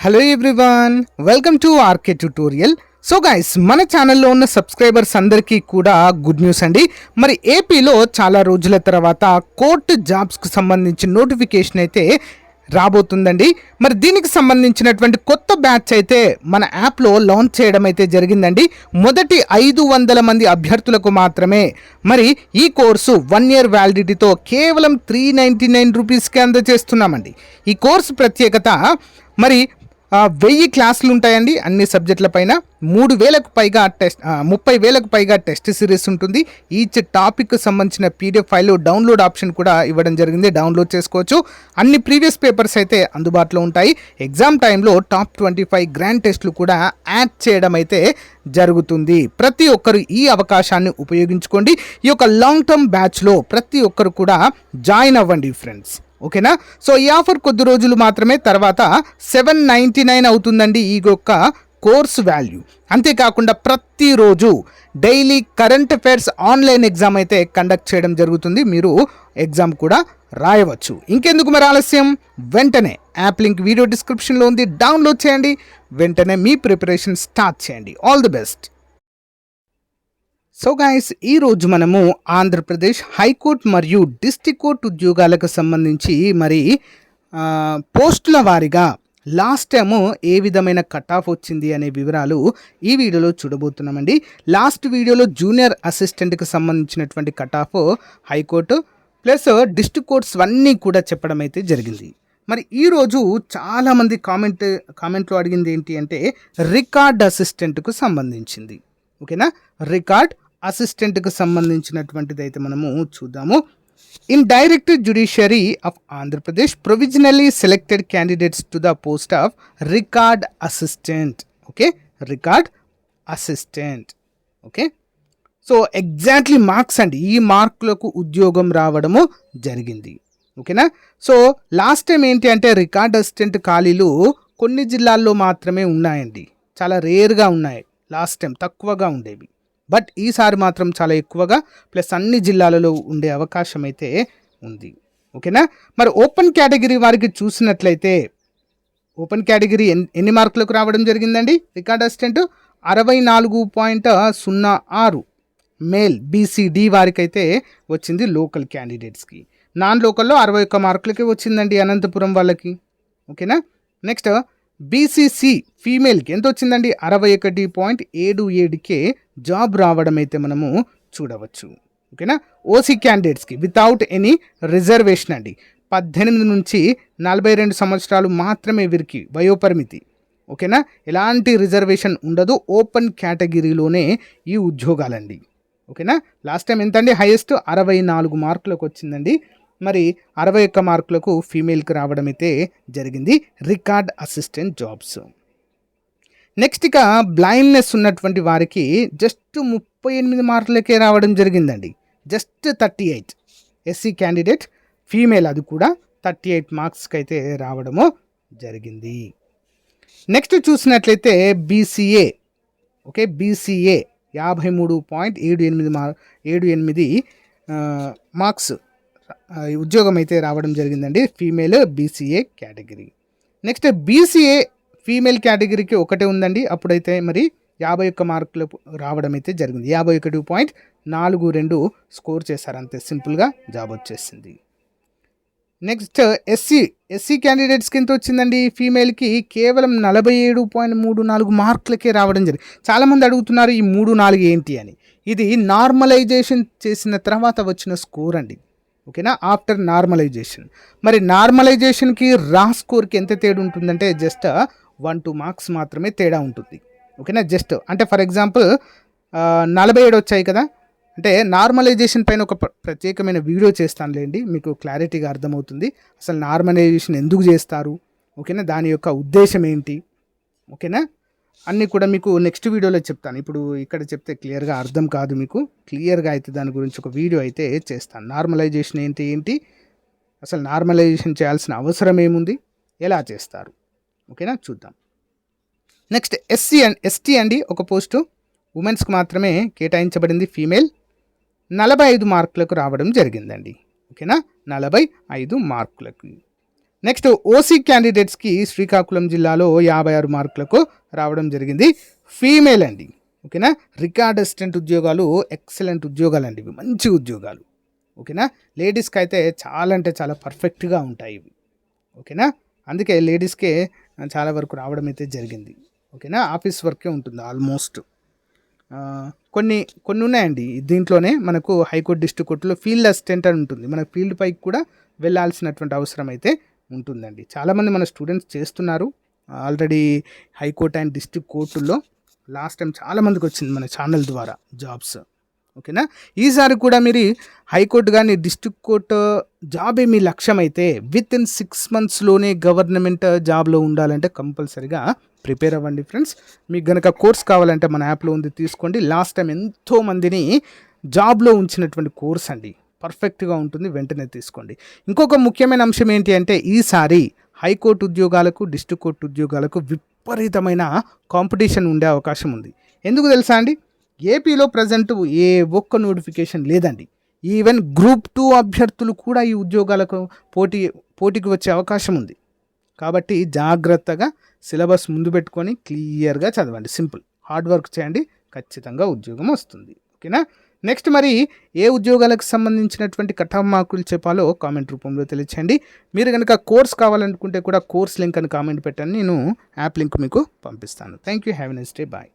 Hello everyone, welcome to RK tutorial. So guys, మన ఛానల్లో ఉన్న సబ్స్క్రైబర్స్ అందరికీ కూడా గుడ్ న్యూస్ అండి. మరి ఏపీలో చాలా రోజుల తర్వాత కోర్టు జాబ్స్కి సంబంధించిన నోటిఫికేషన్ అయితే రాబోతుందండి. మరి దీనికి సంబంధించినటువంటి కొత్త బ్యాచ్ అయితే మన యాప్లో లాంచ్ చేయడం అయితే జరిగిందండి. మొదటి 500 మంది అభ్యర్థులకు మాత్రమే మరి ఈ కోర్సు 1 year వ్యాలిడిటీతో కేవలం 399 రూపీస్కే అందజేస్తున్నామండి. ఈ కోర్సు ప్రత్యేకత మరి 1000 క్లాసులు ఉంటాయండి అన్ని సబ్జెక్టుల పైన. 3000కు పైగా 30,000కు పైగా టెస్ట్ సిరీస్ ఉంటుంది. ఈచ్ టాపిక్ సంబంధించిన పీడిఎఫ్ ఫైల్ డౌన్లోడ్ ఆప్షన్ కూడా ఇవ్వడం జరిగింది, డౌన్లోడ్ చేసుకోవచ్చు. అన్ని ప్రీవియస్ పేపర్స్ అయితే అందుబాటులో ఉంటాయి. ఎగ్జామ్ టైంలో టాప్ 25 గ్రాండ్ టెస్టులు కూడా యాడ్ చేయడం అయితే జరుగుతుంది. ప్రతి ఒక్కరు ఈ అవకాశాన్ని ఉపయోగించుకోండి. ఈ యొక్క లాంగ్ టర్మ్ బ్యాచ్లో ప్రతి ఒక్కరు కూడా జాయిన్ అవ్వండి ఫ్రెండ్స్, ఓకేనా. సో ఈ ఆఫర్ కొద్ది రోజులు మాత్రమే, తర్వాత 799 అవుతుందండి ఈ యొక్క కోర్స్ వాల్యూ. అంతేకాకుండా ప్రతిరోజు daily current affairs online exam అయితే కండక్ట్ చేయడం జరుగుతుంది. మీరు ఎగ్జామ్ కూడా రాయవచ్చు. ఇంకెందుకు మరి ఆలస్యం, వెంటనే యాప్ లింక్ వీడియో డిస్క్రిప్షన్లో ఉంది, డౌన్లోడ్ చేయండి. వెంటనే మీ ప్రిపరేషన్ స్టార్ట్ చేయండి. All the best. So guys, ఈరోజు మనము ఆంధ్రప్రదేశ్ హైకోర్టు మరియు డిస్ట్రిక్ట్ కోర్టు ఉద్యోగాలకు సంబంధించి మరి పోస్టుల వారీగా లాస్ట్ టైము ఏ విధమైన కట్ ఆఫ్ వచ్చింది అనే వివరాలు ఈ వీడియోలో చూడబోతున్నామండి. లాస్ట్ వీడియోలో జూనియర్ అసిస్టెంట్కి సంబంధించినటువంటి cut off high court plus district courts అన్నీ కూడా చెప్పడం అయితే జరిగింది. మరి ఈరోజు చాలామంది కామెంట్లో అడిగింది ఏంటి అంటే రికార్డ్ అసిస్టెంట్కు సంబంధించింది, ఓకేనా. రికార్డ్ అసిస్టెంట్కి సంబంధించినటువంటిది అయితే మనము చూద్దాము. In direct judiciary of Andhra Pradesh provisionally selected candidates to the post of record assistant, okay. Record assistant, okay. So exactly marks అండి, ఈ మార్కులకు ఉద్యోగం రావడము జరిగింది, ఓకేనా. సో లాస్ట్ టైం ఏంటి అంటే రికార్డ్ అసిస్టెంట్ ఖాళీలు కొన్ని జిల్లాల్లో మాత్రమే ఉన్నాయండి, చాలా రేర్గా ఉన్నాయి. లాస్ట్ టైం తక్కువగా ఉండేవి, బట్ ఈసారి మాత్రం చాలా ఎక్కువగా ప్లస్ అన్ని జిల్లాలలో ఉండే అవకాశం అయితే ఉంది, ఓకేనా. మరి ఓపెన్ కేటగిరీ వారికి చూసినట్లయితే ఓపెన్ కేటగిరీ ఎన్ని మార్కులకు రావడం జరిగిందండి రికార్డ్ అసిస్టెంట్ 64.06 మేల్ బీసీడీ వారికి అయితే వచ్చింది లోకల్ క్యాండిడేట్స్కి. నాన్ లోకల్లో 61 మార్కులకి వచ్చిందండి అనంతపురం వాళ్ళకి, ఓకేనా. నెక్స్ట్ బీసీసీ ఫీమేల్కి ఎంత వచ్చిందండి 61.77కే జాబ్ రావడం అయితే మనము చూడవచ్చు, ఓకేనా. ఓసీ క్యాండిడేట్స్కి వితౌట్ ఎనీ రిజర్వేషన్ అండి, 18 నుంచి 42 సంవత్సరాలు మాత్రమే వీరికి వయోపరిమితి, ఓకేనా. ఎలాంటి రిజర్వేషన్ ఉండదు, ఓపెన్ కేటగిరీలోనే ఈ ఉద్యోగాలండి, ఓకేనా. లాస్ట్ టైం ఎంత అండి హైయెస్ట్ 64 మార్కులకు వచ్చిందండి. మరి 61 మార్కులకు ఫీమేల్కి రావడం అయితే జరిగింది రికార్డ్ అసిస్టెంట్ జాబ్స్. నెక్స్ట్ ఇక బ్లైండ్నెస్ ఉన్నటువంటి వారికి జస్ట్ 38 మార్కులకే రావడం జరిగిందండి, జస్ట్ 38. ఎస్సీ క్యాండిడేట్ ఫీమేల్, అది కూడా 38 మార్క్స్కి అయితే రావడము జరిగింది. నెక్స్ట్ చూసినట్లయితే బీసీఏ, ఓకే. బీసీఏ 53.78 మార్క్స్ ఉద్యోగం అయితే రావడం జరిగిందండి female BCA category. Next BCA female కేటగిరీకి ఒకటే ఉందండి, అప్పుడైతే మరి 51 మార్కులు రావడం అయితే జరిగింది. 51.42 స్కోర్ చేశారు, అంతే సింపుల్గా జాబ్ వచ్చేసింది. నెక్స్ట్ ఎస్సీ క్యాండిడేట్స్కి ఎంత వచ్చిందండి ఫీమేల్కి కేవలం 47.34 మార్కులకే రావడం జరిగింది. చాలామంది అడుగుతున్నారు ఈ 3-4 ఏంటి అని. ఇది నార్మలైజేషన్ చేసిన తర్వాత వచ్చిన స్కోర్ అండి, ఓకేనా. ఆఫ్టర్ నార్మలైజేషన్, మరి నార్మలైజేషన్కి రా స్కోర్కి ఎంత తేడా ఉంటుందంటే జస్ట్ 1-2 మార్క్స్ మాత్రమే తేడా ఉంటుంది, ఓకేనా. జస్ట్ అంటే ఫర్ ఎగ్జాంపుల్ 47 వచ్చాయి కదా, అంటే నార్మలైజేషన్ పైన ఒక ప్రత్యేకమైన వీడియో చేస్తానులేండి, మీకు క్లారిటీగా అర్థమవుతుంది అసలు నార్మలైజేషన్ ఎందుకు చేస్తారు, ఓకేనా. దాని యొక్క ఉద్దేశం ఏంటి, ఓకేనా. అన్నీ కూడా మీకు నెక్స్ట్ వీడియోలో చెప్తాను. ఇప్పుడు ఇక్కడ చెప్తే క్లియర్గా అర్థం కాదు, మీకు క్లియర్గా అయితే దాని గురించి ఒక వీడియో అయితే చేస్తాను. నార్మలైజేషన్ ఏంటి అసలు నార్మలైజేషన్ చేయాల్సిన అవసరం ఏముంది, ఎలా చేస్తారు, ఓకేనా, చూద్దాం. నెక్స్ట్ ఎస్టీ అండి, ఒక పోస్టు ఉమెన్స్కి మాత్రమే కేటాయించబడింది ఫీమేల్, 45 మార్కులకు రావడం జరిగిందండి, ఓకేనా. 45 మార్కులకు. నెక్స్ట్ ఓసీ క్యాండిడేట్స్కి శ్రీకాకుళం జిల్లాలో 56 మార్కులకు రావడం జరిగింది. ఫీమేల్ అండి. ఓకేనా, రికార్డ్ అసిస్టెంట్ ఉద్యోగాలు ఎక్సలెంట్ ఉద్యోగాలు అండి, ఇవి మంచి ఉద్యోగాలు. ఓకేనా, లేడీస్కి అయితే చాలా అంటే చాలా పర్ఫెక్ట్గా ఉంటాయి ఇవి. ఓకేనా, అందుకే లేడీస్కే చాలా వరకు రావడం అయితే జరిగింది. ఓకేనా, ఆఫీస్ వర్కే ఉంటుంది ఆల్మోస్ట్. కొన్ని కొన్ని ఉన్నాయండి దీంట్లోనే. మనకు హైకోర్టు డిస్ట్రిక్ట్ కోర్టులో ఫీల్డ్ అసిస్టెంట్ అని ఉంటుంది, మన ఫీల్డ్ పైకి కూడా వెళ్ళాల్సినటువంటి అవసరం అయితే ఉంటుందండి. చాలామంది మన స్టూడెంట్స్ చేస్తున్నారు ఆల్రెడీ హైకోర్టు అండ్ డిస్ట్రిక్ట్ కోర్టుల్లో. లాస్ట్ టైం చాలామందికి వచ్చింది మన ఛానల్ ద్వారా జాబ్స్. ఓకేనా, ఈసారి కూడా మీరు హైకోర్టు కానీ డిస్ట్రిక్ట్ కోర్టు జాబే మీ లక్ష్యం అయితే విత్ ఇన్ 6 monthsలోనే గవర్నమెంట్ జాబ్లో ఉండాలంటే కంపల్సరీగా ప్రిపేర్ అవ్వండి ఫ్రెండ్స్. మీకు కనుక కోర్స్ కావాలంటే మన యాప్లో ఉంది, తీసుకోండి. లాస్ట్ టైం ఎంతోమందిని జాబ్లో ఉంచినటువంటి కోర్స్ అండి, పర్ఫెక్ట్గా ఉంటుంది, వెంటనే తీసుకోండి. ఇంకొక ముఖ్యమైన అంశం ఏంటి అంటే ఈసారి హైకోర్టు ఉద్యోగాలకు డిస్ట్రిక్ట్ కోర్టు ఉద్యోగాలకు విపరీతమైన కాంపిటీషన్ ఉండే అవకాశం ఉంది. ఎందుకు తెలుసా అండి, ఏపీలో ప్రజెంట్ ఏ ఒక్క నోటిఫికేషన్ లేదండి. ఈవెన్ గ్రూప్ 2 అభ్యర్థులు కూడా ఈ ఉద్యోగాలకు పోటీకి వచ్చే అవకాశం ఉంది. కాబట్టి జాగ్రత్తగా సిలబస్ ముందు పెట్టుకొని క్లియర్గా చదవండి. సింపుల్, హార్డ్ వర్క్ చేయండి, ఖచ్చితంగా ఉద్యోగం వస్తుంది. ఓకేనా, నెక్స్ట్ మరి ఏ ఉద్యోగాలకు సంబంధించినటువంటి కట్ ఆఫ్ మార్కులు చెప్పాలో కామెంట్ రూపంలో తెలియచేయండి. మీరు కనుక కోర్స్ కావాలనుకుంటే కూడా కోర్స్ లింక్ అని కామెంట్ పెట్టండి, నేను యాప్ లింక్ మీకు పంపిస్తాను. Thank you, have a nice day, bye.